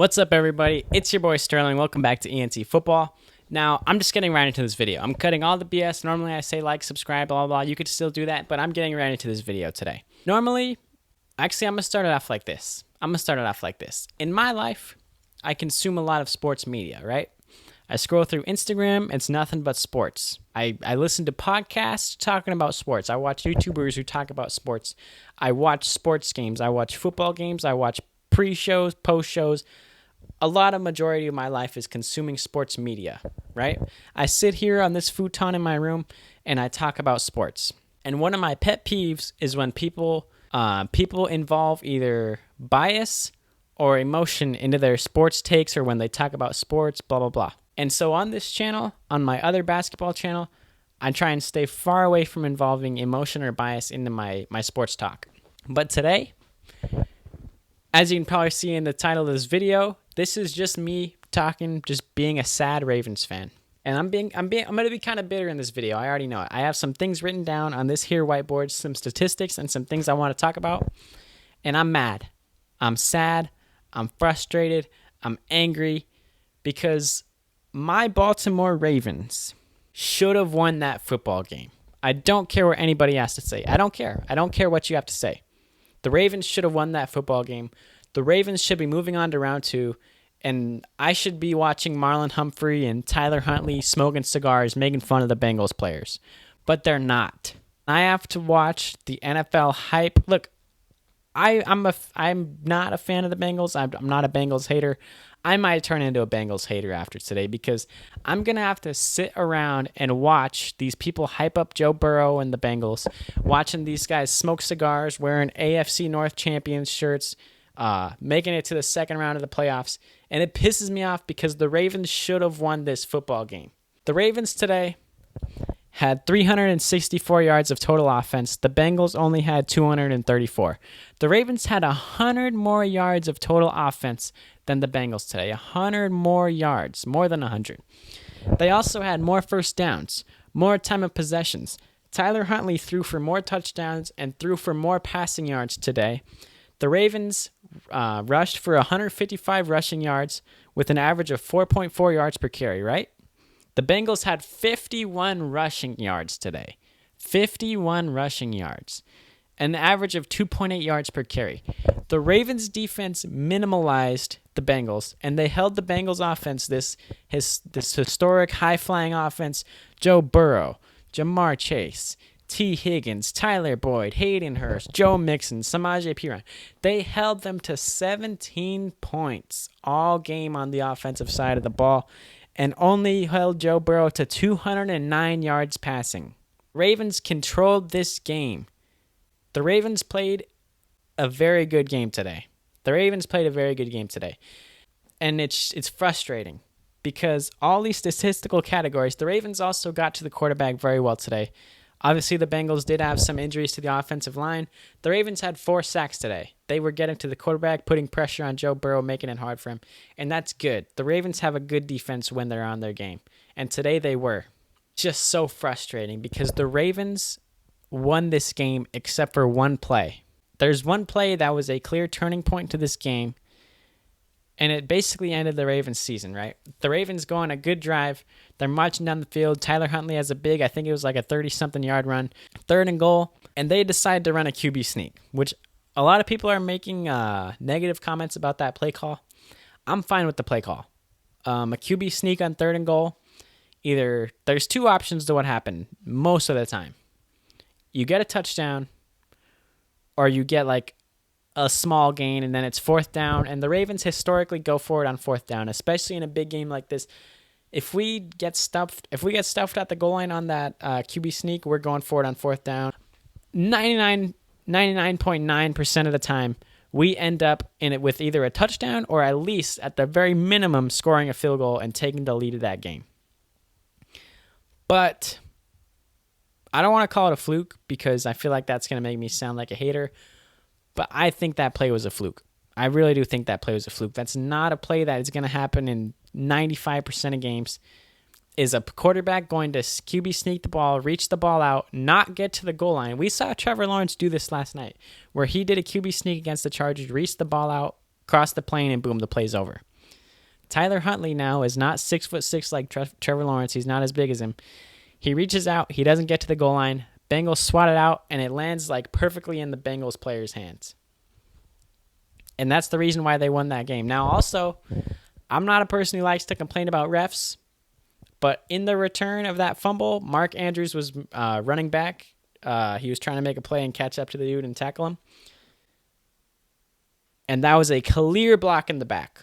What's up, everybody? It's your boy Sterling. Welcome back to ENT Football. Now, I'm just getting right into this video. I'm cutting all the BS. Normally, I say like, subscribe, blah, blah, blah. You could still do that, but I'm getting right into this video today. Normally, actually, I'm going to start it off like this. In my life, I consume a lot of sports media, right? I scroll through Instagram. It's nothing but sports. I listen to podcasts talking about sports. I watch YouTubers who talk about sports. I watch sports games. I watch football games. I watch pre-shows, post-shows. A lot of majority of my life is consuming sports media, right? I sit here on this futon in my room and I talk about sports. And one of my pet peeves is when people involve either bias or emotion into their sports takes, or when they talk about sports, blah, blah, blah. And so on this channel, on my other basketball channel, I try and stay far away from involving emotion or bias into my sports talk. But today, as you can probably see in the title of this video, this is just me talking, just being a sad Ravens fan. And I'm going to be kind of bitter in this video. I already know it. I have some things written down on this here whiteboard, some statistics and some things I want to talk about. And I'm mad. I'm sad. I'm frustrated. I'm angry because my Baltimore Ravens should have won that football game. I don't care what anybody has to say. I don't care. I don't care what you have to say. The Ravens should have won that football game. The Ravens should be moving on to round 2, and I should be watching Marlon Humphrey and Tyler Huntley smoking cigars, making fun of the Bengals players. But they're not. I have to watch the NFL hype. Look, I'm not a fan of the Bengals. I'm not a Bengals hater. I might turn into a Bengals hater after today because I'm going to have to sit around and watch these people hype up Joe Burrow and the Bengals, watching these guys smoke cigars, wearing AFC North champions shirts, making it to the second round of the playoffs. And it pisses me off because the Ravens should have won this football game. The Ravens today had 364 yards of total offense. The Bengals only had 234. The Ravens had 100 more yards of total offense than the Bengals today. 100 more yards, more than 100. They also had more first downs, more time of possessions. Tyler Huntley threw for more touchdowns and threw for more passing yards today. The Ravens rushed for 155 rushing yards with an average of 4.4 yards per carry, right? The Bengals had 51 rushing yards today. 51 rushing yards. An average of 2.8 yards per carry. The Ravens defense minimalized the Bengals, and they held the Bengals offense, this historic high-flying offense, Joe Burrow, Jamar Chase, T. Higgins, Tyler Boyd, Hayden Hurst, Joe Mixon, Samaje Perine. They held them to 17 points all game on the offensive side of the ball, and only held Joe Burrow to 209 yards passing. Ravens controlled this game. The Ravens played a very good game today. And it's frustrating because all these statistical categories, the Ravens also got to the quarterback very well today. Obviously, the Bengals did have some injuries to the offensive line. The Ravens had 4 sacks today. They were getting to the quarterback, putting pressure on Joe Burrow, making it hard for him. And that's good. The Ravens have a good defense when they're on their game. And today they were. Just so frustrating because the Ravens won this game except for one play. There's one play that was a clear turning point to this game, and it basically ended the Ravens season, right? The Ravens go on a good drive. They're marching down the field. Tyler Huntley has a big, I think it was like a 30-something yard run, 3rd and goal, and they decide to run a QB sneak, which a lot of people are making negative comments about that play call. I'm fine with the play call. A QB sneak on 3rd and goal, either there's 2 options to what happened most of the time. You get a touchdown, or you get like a small gain, and then it's 4th down, and the Ravens historically go for it on 4th down, especially in a big game like this. If we get stuffed at the goal line on that QB sneak, we're going for it on 4th down. 99.9% of the time, we end up in it with either a touchdown or at least, at the very minimum, scoring a field goal and taking the lead of that game. But I don't want to call it a fluke because I feel like that's going to make me sound like a hater. But I think that play was a fluke. I really do think that play was a fluke. That's not a play that is going to happen in 95% of games. Is a quarterback going to QB sneak the ball, reach the ball out, not get to the goal line? We saw Trevor Lawrence do this last night, where he did a QB sneak against the Chargers, reached the ball out, crossed the plane, and boom, the play's over. Tyler Huntley now is not 6'6" like Trevor Lawrence. He's not as big as him. He reaches out. He doesn't get to the goal line. Bengals swat it out, and it lands like perfectly in the Bengals player's hands. And that's the reason why they won that game. Now, also, I'm not a person who likes to complain about refs, but in the return of that fumble, Mark Andrews was running back. He was trying to make a play and catch up to the dude and tackle him. And that was a clear block in the back.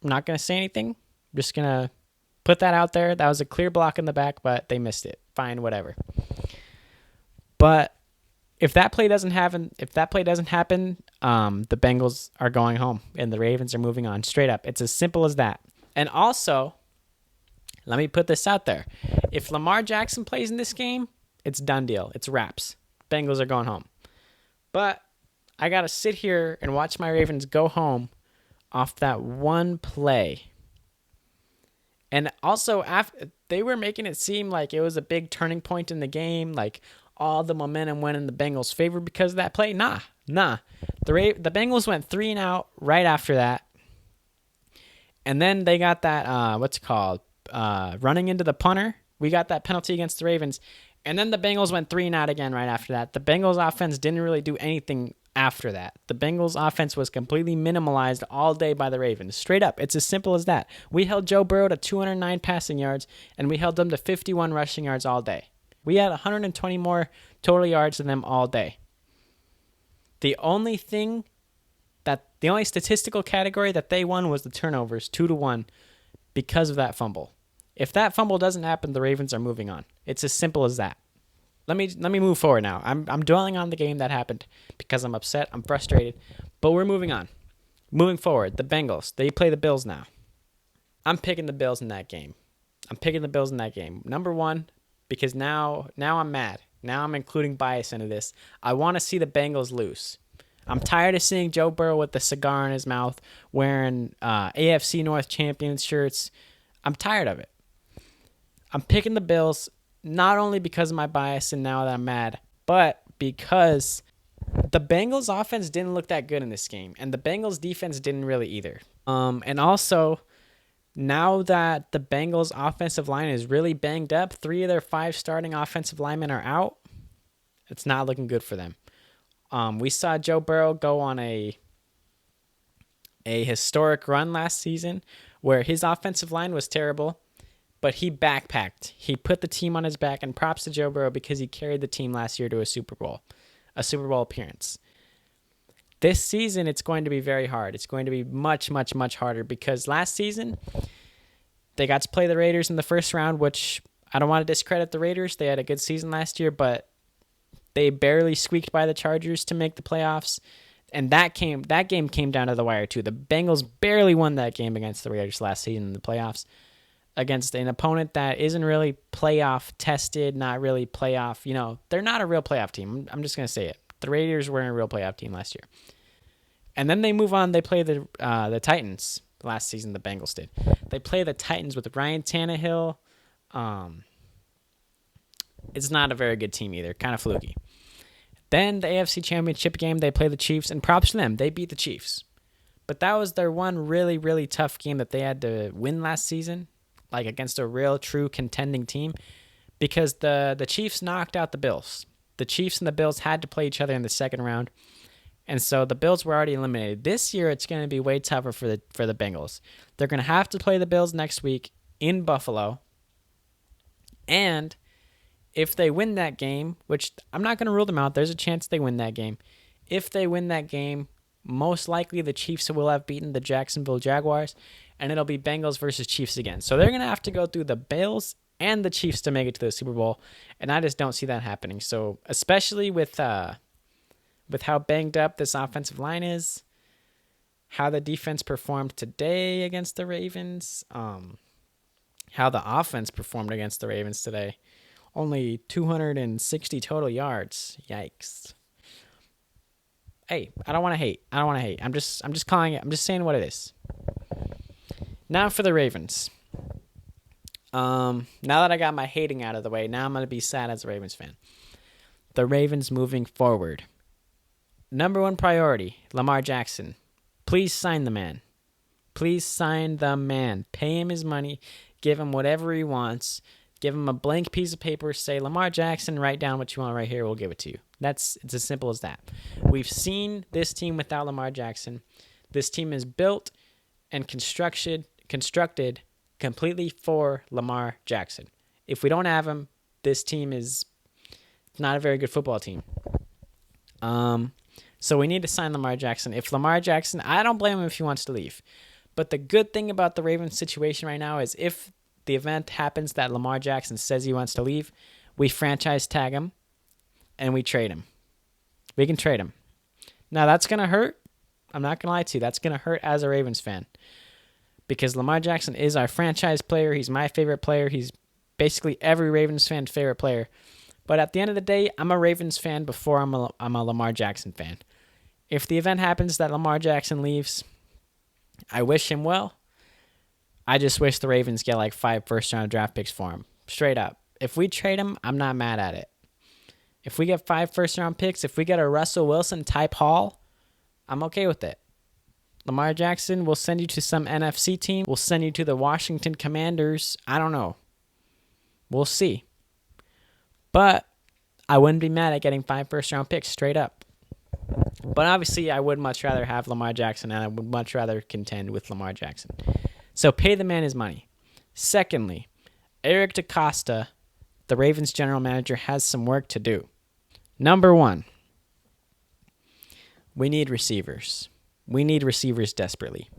I'm not going to say anything. I'm just going to put that out there. That was a clear block in the back, but they missed it. Fine, whatever. But if that play doesn't happen, the Bengals are going home and the Ravens are moving on straight up. It's as simple as that. And also, let me put this out there. If Lamar Jackson plays in this game, it's done deal. It's wraps. Bengals are going home. But I got to sit here and watch my Ravens go home off that one play. And also, after they were making it seem like it was a big turning point in the game, like all the momentum went in the Bengals' favor because of that play. Nah. The Bengals went 3 and out right after that. And then they got that, running into the punter. We got that penalty against the Ravens. And then the Bengals went 3 and out again right after that. The Bengals offense didn't really do anything after that. The Bengals offense was completely minimalized all day by the Ravens. Straight up. It's as simple as that. We held Joe Burrow to 209 passing yards, and we held them to 51 rushing yards all day. We had 120 more total yards than them all day. The only statistical category that they won was the turnovers, 2-1, because of that fumble. If that fumble doesn't happen, the Ravens are moving on. It's as simple as that. Let me move forward now. I'm dwelling on the game that happened because I'm upset, I'm frustrated, but we're moving on. Moving forward, the Bengals, they play the Bills now. I'm picking the Bills in that game. Number one, because now I'm mad. Now I'm including bias into this. I want to see the Bengals lose. I'm tired of seeing Joe Burrow with the cigar in his mouth, wearing AFC North champions shirts. I'm tired of it. I'm picking the Bills, not only because of my bias and now that I'm mad, but because the Bengals offense didn't look that good in this game, and the Bengals defense didn't really either. And also, now that the Bengals offensive line is really banged up, 3 of their 5 starting offensive linemen are out. It's not looking good for them. We saw Joe Burrow go on a historic run last season where his offensive line was terrible, but he backpacked. He put the team on his back, and props to Joe Burrow because he carried the team last year to a Super Bowl appearance. This season, it's going to be very hard. It's going to be much, much, much harder because last season, they got to play the Raiders in the first round, which I don't want to discredit the Raiders. They had a good season last year, but they barely squeaked by the Chargers to make the playoffs. And that game came down to the wire, too. The Bengals barely won that game against the Raiders last season in the playoffs, against an opponent that isn't really playoff tested, not really playoff. They're not a real playoff team. I'm just going to say it. The Raiders weren't a real playoff team last year. And then they move on. They play the Titans last season, the Bengals did. They play the Titans with Ryan Tannehill. It's not a very good team either. Kind of fluky. Then the AFC Championship game, they play the Chiefs, and props to them. They beat the Chiefs. But that was their one really, really tough game that they had to win last season, like against a real, true contending team, because the Chiefs knocked out the Bills. The Chiefs and the Bills had to play each other in the second round, and so the Bills were already eliminated. This year, it's going to be way tougher for the Bengals. They're going to have to play the Bills next week in Buffalo, and if they win that game, which I'm not going to rule them out, there's a chance they win that game. If they win that game, most likely the Chiefs will have beaten the Jacksonville Jaguars, and it'll be Bengals versus Chiefs again. So they're going to have to go through the Bills and the Chiefs to make it to the Super Bowl, and I just don't see that happening. So especially with how banged up this offensive line is, how the defense performed today against the Ravens, how the offense performed against the Ravens today. Only 260 total yards. Yikes. Hey, I don't want to hate. I'm just calling it. I'm just saying what it is. Now for the Ravens. Now that I got my hating out of the way, now I'm going to be sad as a Ravens fan. The Ravens moving forward. Number one priority, Lamar Jackson. Please sign the man. Please sign the man. Pay him his money. Give him whatever he wants. Give him a blank piece of paper. Say, Lamar Jackson, write down what you want right here. We'll give it to you. It's as simple as that. We've seen this team without Lamar Jackson. This team is built and constructed completely for Lamar Jackson. If we don't have him, this team is not a very good football team. So we need to sign Lamar Jackson. If Lamar Jackson, I don't blame him if he wants to leave. But the good thing about the Ravens situation right now is if the event happens that Lamar Jackson says he wants to leave, we franchise tag him and we trade him. We can trade him. Now that's going to hurt. I'm not going to lie to you. That's going to hurt as a Ravens fan. Because Lamar Jackson is our franchise player. He's my favorite player. He's basically every Ravens fan's favorite player. But at the end of the day, I'm a Ravens fan before I'm a Lamar Jackson fan. If the event happens that Lamar Jackson leaves, I wish him well. I just wish the Ravens get like 5 first-round draft picks for him. Straight up. If we trade him, I'm not mad at it. If we get 5 first-round picks, if we get a Russell Wilson type haul, I'm okay with it. Lamar Jackson will send you to some NFC team. We'll send you to the Washington Commanders. I don't know. We'll see. But I wouldn't be mad at getting 5 first-round picks straight up. But obviously, I would much rather have Lamar Jackson, and I would much rather contend with Lamar Jackson. So pay the man his money. Secondly, Eric DeCosta, the Ravens general manager, has some work to do. Number 1, we need receivers. We need receivers desperately.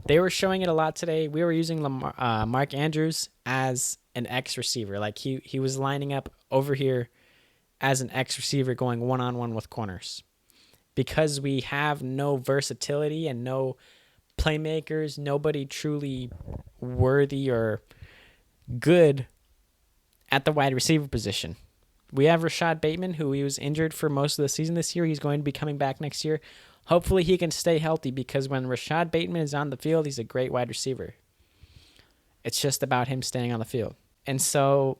They were showing it a lot today. We were using Mark Andrews as an X receiver. Like he was lining up over here as an X receiver going one-on-one with corners. Because we have no versatility and no playmakers, nobody truly worthy or good at the wide receiver position. We have Rashad Bateman, who he was injured for most of the season this year. He's going to be coming back next year. Hopefully he can stay healthy because when Rashad Bateman is on the field, he's a great wide receiver. It's just about him staying on the field. And so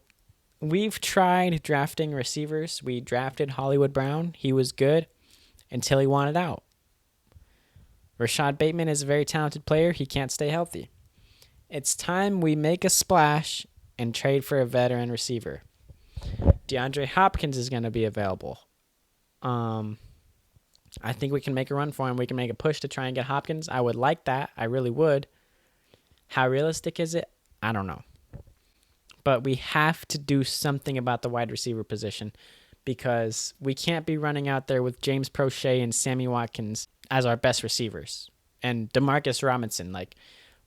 we've tried drafting receivers. We drafted Hollywood Brown. He was good until he wanted out. Rashad Bateman is a very talented player. He can't stay healthy. It's time we make a splash and trade for a veteran receiver. DeAndre Hopkins is going to be available. I think we can make a run for him. We can make a push to try and get Hopkins. I would like that. I really would. How realistic is it? I don't know. But we have to do something about the wide receiver position because we can't be running out there with James Prochet and Sammy Watkins as our best receivers and Demarcus Robinson. Like,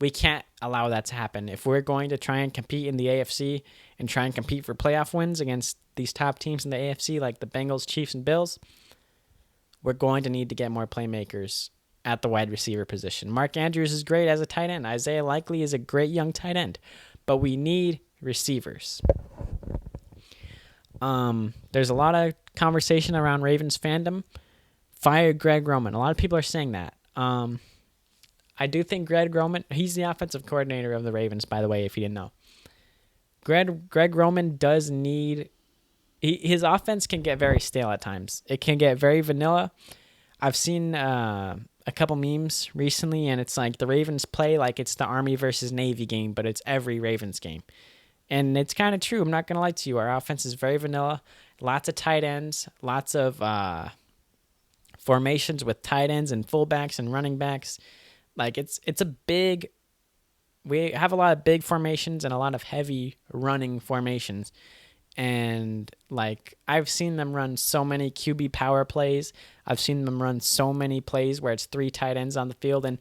we can't allow that to happen. If we're going to try and compete in the AFC and try and compete for playoff wins against these top teams in the AFC like the Bengals, Chiefs, and Bills, we're going to need to get more playmakers at the wide receiver position. Mark Andrews is great as a tight end. Isaiah Likely is a great young tight end. But we need receivers. There's a lot of conversation around Ravens fandom. Fire Greg Roman. A lot of people are saying that. I do think Greg Roman, he's the offensive coordinator of the Ravens, by the way, if you didn't know. Greg Roman does need, his offense can get very stale at times. It can get very vanilla. I've seen a couple memes recently, and it's like the Ravens play like it's the Army versus Navy game, but it's every Ravens game. And it's kind of true. I'm not going to lie to you. Our offense is very vanilla. Lots of tight ends, lots of formations with tight ends and fullbacks and running backs. Like it's a big, we have a lot of big formations and a lot of heavy running formations. And like I've seen them run so many QB power plays. I've seen them run so many plays where it's 3 tight ends on the field. And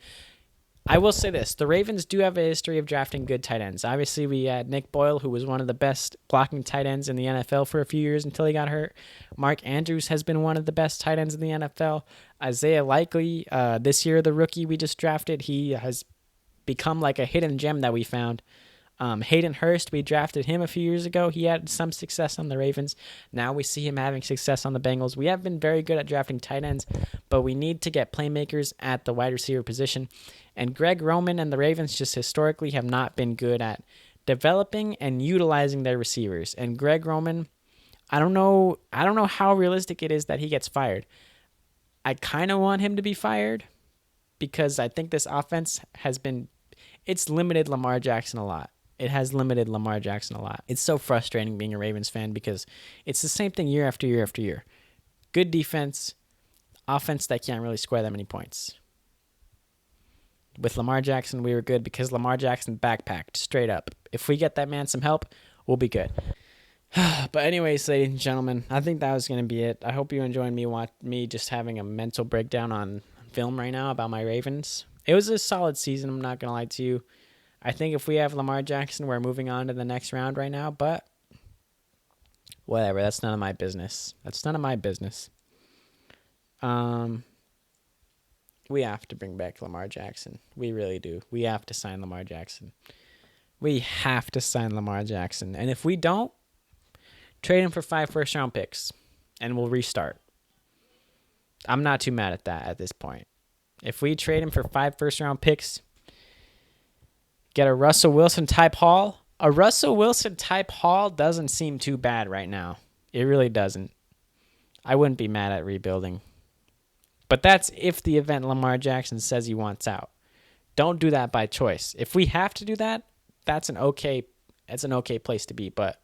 I will say this, the Ravens do have a history of drafting good tight ends. Obviously, we had Nick Boyle, who was one of the best blocking tight ends in the NFL for a few years until he got hurt. Mark Andrews has been one of the best tight ends in the NFL. Isaiah Likely, this year, the rookie we just drafted, he has become like a hidden gem that we found. Hayden Hurst, we drafted him a few years ago. He had some success on the Ravens. Now we see him having success on the Bengals. We have been very good at drafting tight ends, but we need to get playmakers at the wide receiver position. And Greg Roman and the Ravens just historically have not been good at developing and utilizing their receivers. And Greg Roman, I don't know how realistic it is that he gets fired. I kind of want him to be fired, because I think this offense it's limited Lamar Jackson a lot. It has limited Lamar Jackson a lot. It's so frustrating being a Ravens fan because it's the same thing year after year after year. Good defense, offense that can't really score that many points. With Lamar Jackson, we were good because Lamar Jackson backpacked straight up. If we get that man some help, we'll be good. But anyways, ladies and gentlemen, I think that was going to be it. I hope you enjoyed me just having a mental breakdown on film right now about my Ravens. It was a solid season, I'm not going to lie to you. I think if we have Lamar Jackson, we're moving on to the next round right now, but whatever, that's none of my business. That's none of my business. We have to bring back Lamar Jackson. We really do. We have to sign Lamar Jackson. We have to sign Lamar Jackson. And if we don't, trade him for 5 first-round picks, and we'll restart. I'm not too mad at that at this point. If we trade him for 5 first-round picks, get a Russell Wilson-type haul. A Russell Wilson-type haul doesn't seem too bad right now. It really doesn't. I wouldn't be mad at rebuilding. But that's if the event Lamar Jackson says he wants out. Don't do that by choice. If we have to do that, that's an okay place to be, but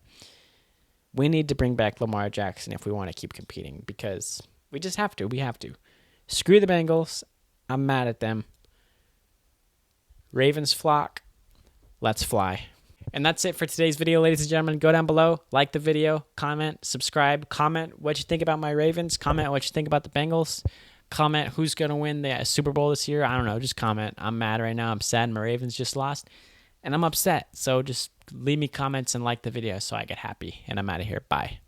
we need to bring back Lamar Jackson if we want to keep competing because we just have to. We have to. Screw the Bengals. I'm mad at them. Ravens flock. Let's fly. And that's it for today's video, ladies and gentlemen. Go down below, like the video, comment, subscribe, comment what you think about my Ravens, comment what you think about the Bengals, comment who's going to win the Super Bowl this year. I don't know. Just comment. I'm mad right now. I'm sad my Ravens just lost, and I'm upset. So just leave me comments and like the video so I get happy, and I'm out of here. Bye.